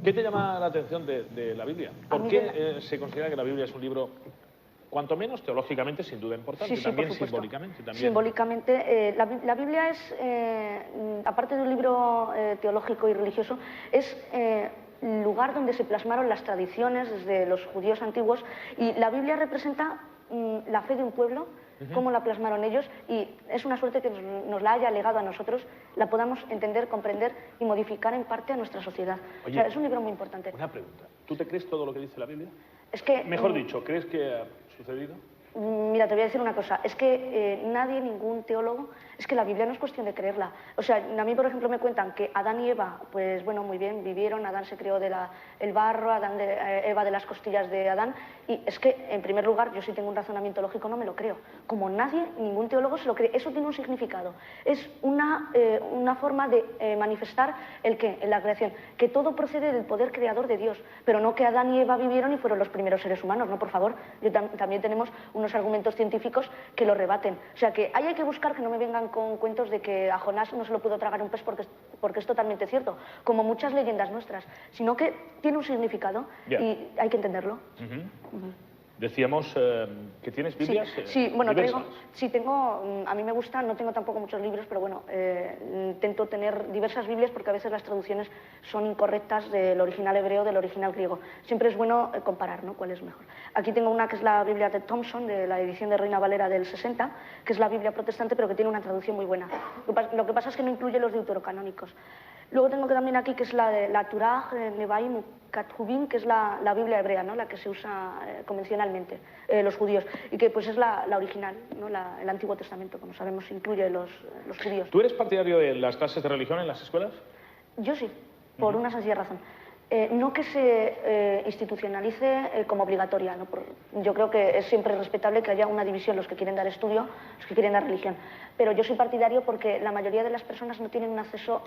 ¿Qué te llama la atención de la Biblia? ¿Por qué se considera que la Biblia es un libro, cuanto menos teológicamente, sin duda importante, Sí, también por supuesto. simbólicamente? También... Simbólicamente, la Biblia es, aparte de un libro teológico y religioso, es el lugar donde se plasmaron las tradiciones desde los judíos antiguos, y la Biblia representa la fe de un pueblo, cómo la plasmaron ellos, y es una suerte que nos la haya legado a nosotros, la podamos entender, comprender y modificar en parte a nuestra sociedad. Oye, o sea, es un libro muy importante. Una pregunta. ¿Tú te crees todo lo que dice la Biblia? Es que, Mejor dicho, ¿crees que ha sucedido? Mira, te voy a decir una cosa, es que nadie, ningún teólogo, es que la Biblia no es cuestión de creerla. O sea, a mí, por ejemplo, me cuentan que Adán y Eva, pues bueno, muy bien, vivieron, Adán se creó el barro, Eva de las costillas de Adán, y es que, en primer lugar, yo sí tengo un razonamiento lógico, no me lo creo. Como nadie, ningún teólogo se lo cree, eso tiene un significado. Es una forma de manifestar el qué, en la creación, que todo procede del poder creador de Dios, pero no que Adán y Eva vivieron y fueron los primeros seres humanos, no, por favor. También tenemos unos argumentos científicos que lo rebaten. O sea, que hay que buscar, que no me vengan con cuentos de que a Jonás no se lo pudo tragar un pez porque es totalmente cierto, como muchas leyendas nuestras, sino que tiene un significado y hay que entenderlo. Decíamos que tienes Biblias sí, bueno, diversas. tengo, a mí me gusta, no tengo tampoco muchos libros, pero bueno, intento tener diversas Biblias porque a veces las traducciones son incorrectas del original hebreo, del original griego. Siempre es bueno comparar, ¿no?, cuál es mejor. Aquí tengo una que es la Biblia de Thompson, de la edición de Reina Valera del 60, que es la Biblia protestante, pero que tiene una traducción muy buena. Lo que pasa es que no incluye los deuterocanónicos. Luego tengo que también aquí, que es la de la Turaj, Nevaim, Ketuvim, que es la Biblia hebrea, ¿no?, la que se usa convencionalmente, los judíos, y que pues es la original, ¿no?, el Antiguo Testamento, como sabemos, incluye los judíos. ¿Tú eres partidario de las clases de religión en las escuelas? Yo sí, por una sencilla razón. No que se institucionalice como obligatoria, ¿no? Yo creo que es siempre respetable que haya una división, los que quieren dar estudio, los que quieren dar religión, pero yo soy partidario porque la mayoría de las personas no tienen un acceso...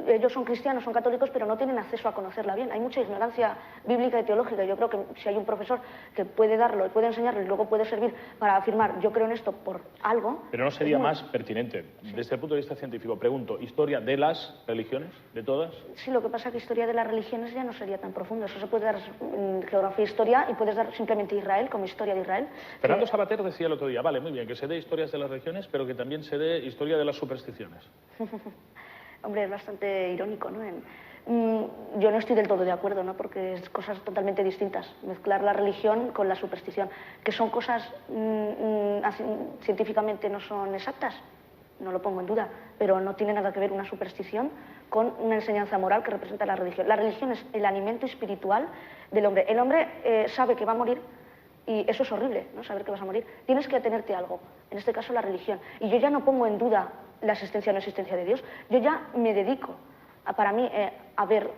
ellos son cristianos, son católicos, pero no tienen acceso a conocerla bien. Hay mucha ignorancia bíblica y teológica. Yo creo que si hay un profesor que puede darlo y puede enseñarlo y luego puede servir para afirmar yo creo en esto por algo... Pero no sería más pertinente, desde el punto de vista científico, pregunto, ¿historia de las religiones, de todas? Sí, lo que pasa es que historia de las religiones ya no sería tan profundo. Eso se puede dar en geografía e historia y puedes dar simplemente Israel como historia de Israel. Fernando Savater decía el otro día, vale, muy bien, que se dé historias de las religiones, pero que también se dé historia de las supersticiones. Hombre, es bastante irónico, ¿no? Yo no estoy del todo de acuerdo, ¿no?, porque es cosas totalmente distintas. Mezclar la religión con la superstición, que son cosas científicamente no son exactas, no lo pongo en duda, pero no tiene nada que ver una superstición con una enseñanza moral que representa la religión. La religión es el alimento espiritual del hombre. El hombre sabe que va a morir, y eso es horrible, ¿no?, saber que vas a morir. Tienes que atenerte a algo, en este caso la religión. Y yo ya no pongo en duda la existencia o no existencia de Dios. Yo ya me dedico, para mí, a ver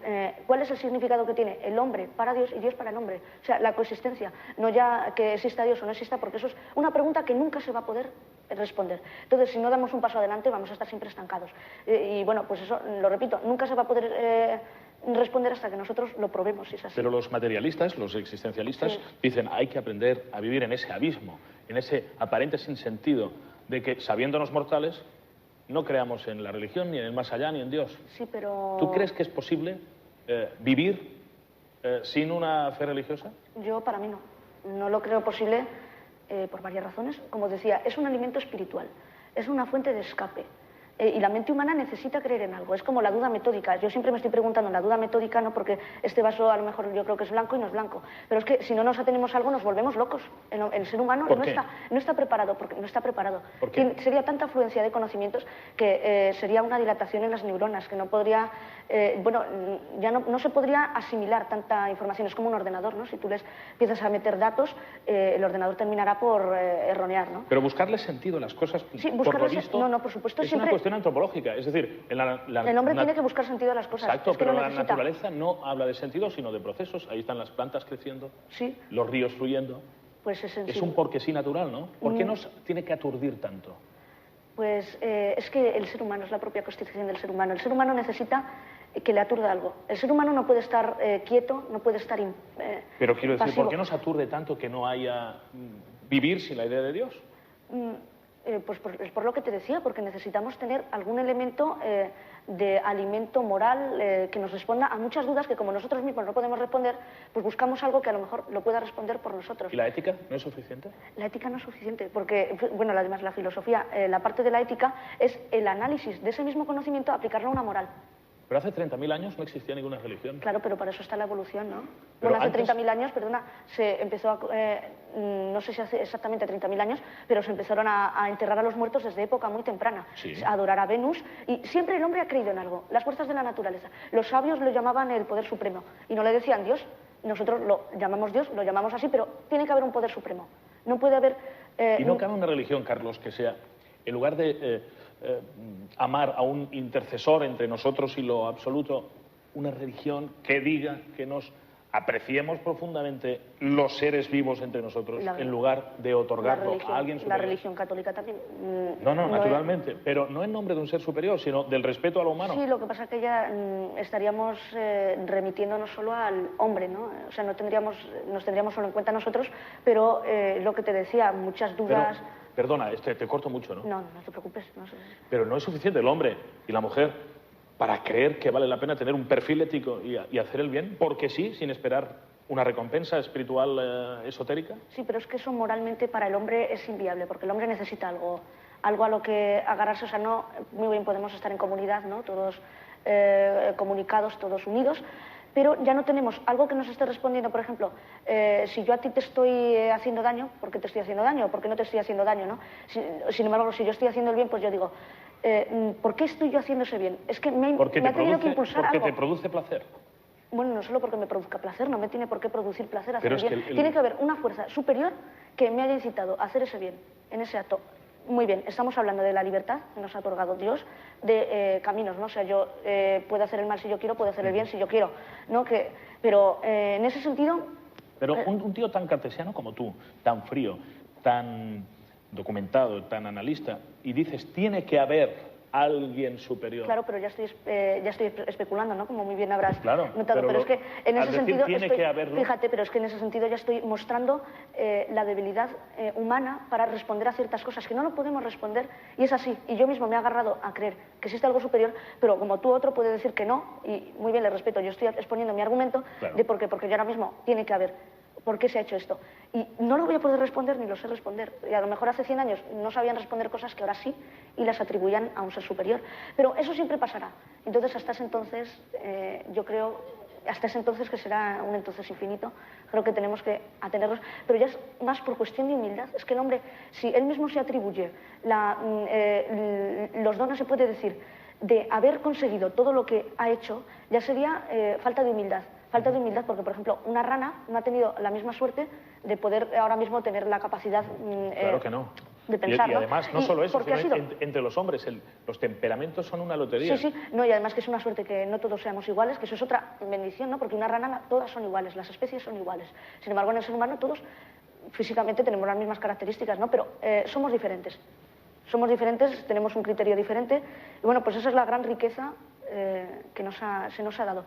cuál es el significado que tiene el hombre para Dios y Dios para el hombre. O sea, la coexistencia, no ya que exista Dios o no exista, porque eso es una pregunta que nunca se va a poder responder. Entonces, si no damos un paso adelante, vamos a estar siempre estancados. Y bueno, pues eso, lo repito, nunca se va a poder... responder hasta que nosotros lo probemos, si es así. Pero los materialistas, los existencialistas, dicen hay que aprender a vivir en ese abismo, en ese aparente sinsentido de que, sabiéndonos mortales, no creamos en la religión, ni en el más allá, ni en Dios. Sí, pero... ¿Tú crees que es posible vivir sin una fe religiosa? Yo, para mí, no. No lo creo posible por varias razones. Como decía, es un alimento espiritual, es una fuente de escape. Y la mente humana necesita creer en algo. Es como la duda metódica. Yo siempre me estoy preguntando en la duda metódica, no porque este vaso a lo mejor yo creo que es blanco y no es blanco, pero es que si no nos atenemos a algo nos volvemos locos. El ser humano no está preparado, porque no está preparado. Sería tanta afluencia de conocimientos que sería una dilatación en las neuronas, que no podría, bueno, ya no se podría asimilar tanta información. Es como un ordenador, ¿no? Si tú les empiezas a meter datos, el ordenador terminará por erronear, ¿no? Pero buscarle sentido a las cosas, sí, por lo visto, no, por supuesto, es siempre... una cuestión antropológica, es decir, el hombre tiene que buscar sentido a las cosas. Exacto, es que pero lo la necesita. naturaleza no habla de sentido, sino de procesos. Ahí están las plantas creciendo, sí, los ríos fluyendo. Pues es un porque sí natural, ¿no? ¿Por qué nos tiene que aturdir tanto? Pues es que el ser humano es la propia constitución del ser humano. El ser humano necesita que le aturda algo. El ser humano no puede estar quieto, no puede estar pero quiero decir, pasivo. ¿por qué nos aturde tanto que no haya vivir sin la idea de Dios? Pues es por lo que te decía, porque necesitamos tener algún elemento de alimento moral que nos responda a muchas dudas que como nosotros mismos no podemos responder, pues buscamos algo que a lo mejor lo pueda responder por nosotros. ¿Y la ética no es suficiente? La ética no es suficiente, porque, bueno, además la filosofía, la parte de la ética es el análisis de ese mismo conocimiento, aplicarlo a una moral. Pero hace 30.000 años no existía ninguna religión. Claro, pero para eso está la evolución, ¿no? Pero Bueno, hace antes... 30.000 años, perdona, se empezó no sé si hace exactamente 30.000 años, pero se empezaron a enterrar a los muertos desde época muy temprana, sí. A adorar a Venus, y siempre el hombre ha creído en algo, las fuerzas de la naturaleza. Los sabios lo llamaban el poder supremo, y no le decían Dios, nosotros lo llamamos Dios, lo llamamos así, pero tiene que haber un poder supremo. No puede haber... ¿Y no cabe una religión, Carlos, que sea, en lugar de amar a un intercesor entre nosotros y lo absoluto, una religión que diga que nos apreciemos profundamente los seres vivos entre nosotros, en lugar de otorgarlo a alguien superior? La religión católica también. No, naturalmente, pero no en nombre de un ser superior, sino del respeto a lo humano. Sí, lo que pasa es que ya estaríamos remitiéndonos solo al hombre, ¿no? O sea, nos tendríamos solo en cuenta nosotros, pero lo que te decía, muchas dudas... Perdona, te corto mucho, ¿no? No te preocupes. No sé. Pero no es suficiente el hombre y la mujer para creer que vale la pena tener un perfil ético y hacer el bien, porque sí, sin esperar una recompensa espiritual esotérica. Sí, pero es que eso moralmente para el hombre es inviable, porque el hombre necesita algo a lo que agarrarse. O sea, no, muy bien podemos estar en comunidad, ¿no? Todos comunicados, todos unidos, pero ya no tenemos algo que nos esté respondiendo. Por ejemplo, si yo a ti te estoy haciendo daño, ¿por qué te estoy haciendo daño? ¿Por qué no te estoy haciendo daño, no? Sin embargo, si yo estoy haciendo el bien, pues yo digo, ¿por qué estoy yo haciendo ese bien? Es que me ha tenido que impulsar algo. Porque te produce placer. Bueno, no solo porque me produzca placer, no me tiene por qué producir placer hacer el bien. Tiene que haber una fuerza superior que me haya incitado a hacer ese bien, en ese acto. Muy bien, estamos hablando de la libertad que nos ha otorgado Dios, de caminos, ¿no? O sea, yo puedo hacer el mal si yo quiero, puedo hacer el bien si yo quiero, ¿no? Pero en ese sentido... Pero un tío tan cartesiano como tú, tan frío, tan documentado, tan analista, y dices, tiene que haber alguien superior. Claro, pero ya estoy especulando, ¿no? Como muy bien habrás notado. Pero es que en ese sentido fíjate, pero es que en ese sentido ya estoy mostrando la debilidad humana para responder a ciertas cosas que no lo podemos responder, y es así. Y yo mismo me he agarrado a creer que existe algo superior, pero como tú otro puede decir que no, y muy bien, le respeto. Yo estoy exponiendo mi argumento de por qué, porque yo ahora mismo tiene que haber. ¿Por qué se ha hecho esto? Y no lo voy a poder responder ni lo sé responder. Y a lo mejor hace 100 años no sabían responder cosas que ahora sí y las atribuían a un ser superior. Pero eso siempre pasará. Entonces, hasta ese entonces, yo creo, hasta ese entonces, que será un entonces infinito, creo que tenemos que atenernos. Pero ya es más por cuestión de humildad. Es que el hombre, si él mismo se atribuye los dones, se puede decir, de haber conseguido todo lo que ha hecho, ya sería falta de humildad. Falta de humildad porque, por ejemplo, una rana no ha tenido la misma suerte de poder ahora mismo tener la capacidad claro que no. De pensar. Y además, no solo eso, entre los hombres, los temperamentos son una lotería. Sí, no, y además que es una suerte que no todos seamos iguales, que eso es otra bendición, ¿no? Porque una rana, todas son iguales, las especies son iguales. Sin embargo, en el ser humano todos físicamente tenemos las mismas características, ¿no? Pero somos diferentes. Somos diferentes, tenemos un criterio diferente, y bueno, pues esa es la gran riqueza que se nos ha dado.